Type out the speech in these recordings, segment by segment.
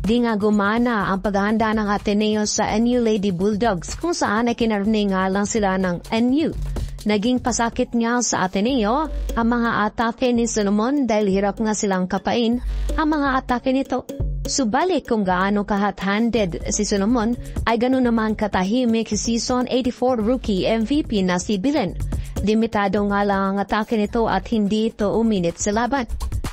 Di nga gumana ang paghahanda ng Ateneo sa NU Lady Bulldogs kung saan ay kinarinig nga lang sila ng NU. Naging pasakit nga sa Ateneo ang mga atake ni Solomon dahil hirap nga silang kapain ang mga atake nito. Subalit kung gaano ka-hot-handed si Solomon ay ganoon naman katahimik si Season 84 Rookie MVP na si Belen. Limitado nga lang ang atake nito at hindi ito uminit sa laban.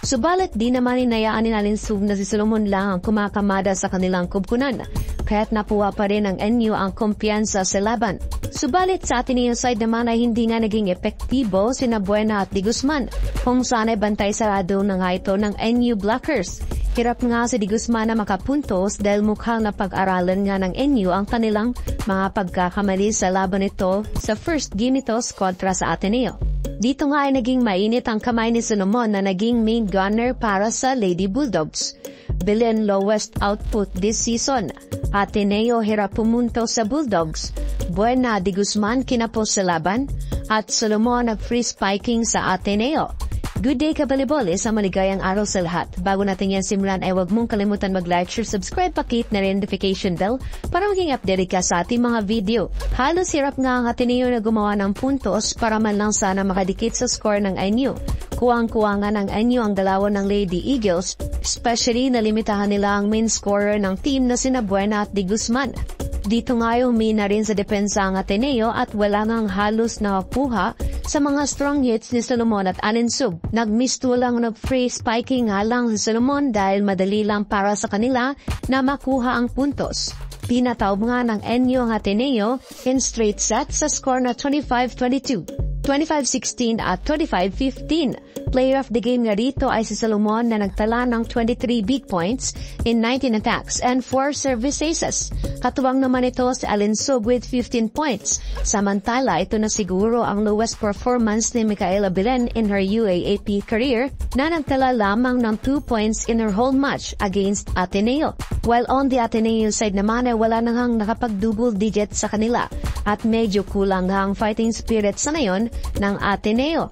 Subalit di naman inayaan ni Alinsug na si Solomon lang ang kumakamada sa kanilang kubkunan, kaya't napuha pa rin ng NU ang kumpiyansa sa laban. Subalit sa Ateneo side naman ay hindi nga naging epektibo sina Buena at Di Guzman, kung saan ay bantay sarado na nga ito ng NU Blackers. Hirap nga si Di Guzman na makapuntos dahil mukhang napag-aralan nga ng NU ang kanilang mga pagkakamali sa laban nito sa first game nito kontra sa Ateneo. Dito nga ay naging mainit ang kamay ni Solomon na naging main gunner para sa Lady Bulldogs. Belen lowest output this season. Ateneo hirap pumunto sa Bulldogs. Buena Di Guzman kinapos sa laban at Solomon nag-free spiking sa Ateneo. Good day kabalibol, isang maligayang araw sa lahat. Bago natin yan simulan ay huwag mong kalimutan mag-like, share, subscribe, pakit na rin notification bell para maging update ka sa ating mga video. Halos hirap nga ang Ateneo na gumawa ng puntos para man lang sana makadikit sa score ng NU. Kuwang-kuwa nga ng NU ang galawan ng Lady Eagles, especially na limitahan nila ang main scorer ng team na sina Buena at Di Guzman. Dito nga humina rin sa depensa ang Ateneo at wala ngang halos nakakuha sa mga strong hits ni Solomon at Alinsug. Nagmisto lang free spiking nga lang si Solomon dahil madali lang para sa kanila na makuha ang puntos. Pinataob nga ng NU ang Ateneo in straight sets sa score na 25-22, 25-16 at 25-15. Player of the game nga rito ay si Solomon na nagtala ng 23 big points in 19 attacks and 4 service aces. Katuwang naman ito si Alinsug with 15 points. Samantala, ito na siguro ang lowest performance ni Micaela Belen in her UAAP career na nagtala lamang ng 2 points in her whole match against Ateneo. While on the Ateneo side naman ay wala nang nakapag-double digit sa kanila at medyo kulang ang fighting spirit sa ngayon ng Ateneo.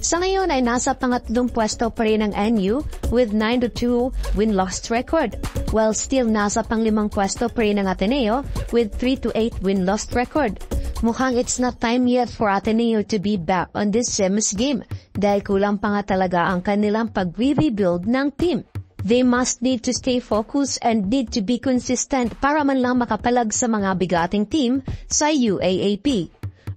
Sa ngayon ay nasa pangatlong pwesto pa rin ang NU with 9-2 win-loss record, while still nasa panglimang pwesto pa rin ang Ateneo with 3-8 win-loss record. Mukhang it's not time yet for Ateneo to be back on this semis game dahil kulang pa nga talaga ang kanilang pag-rebuild ng team. They must need to stay focused and need to be consistent para man lang makapalag sa mga bigating team sa UAAP.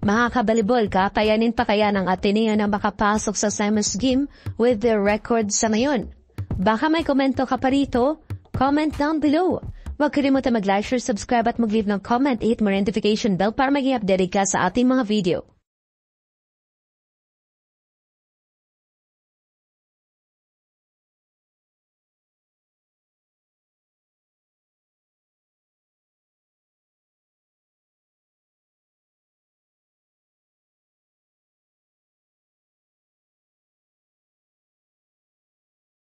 Mga kabalibol, kakayanin pa kaya ng Ateneo na makapasok sa semis game with their record sa ngayon? Baka may komento ka pa rito? Comment down below. Huwag kalimutan mag-like, share, subscribe at mag-leave ng comment, hit mo notification bell para maging update ka sa ating mga video.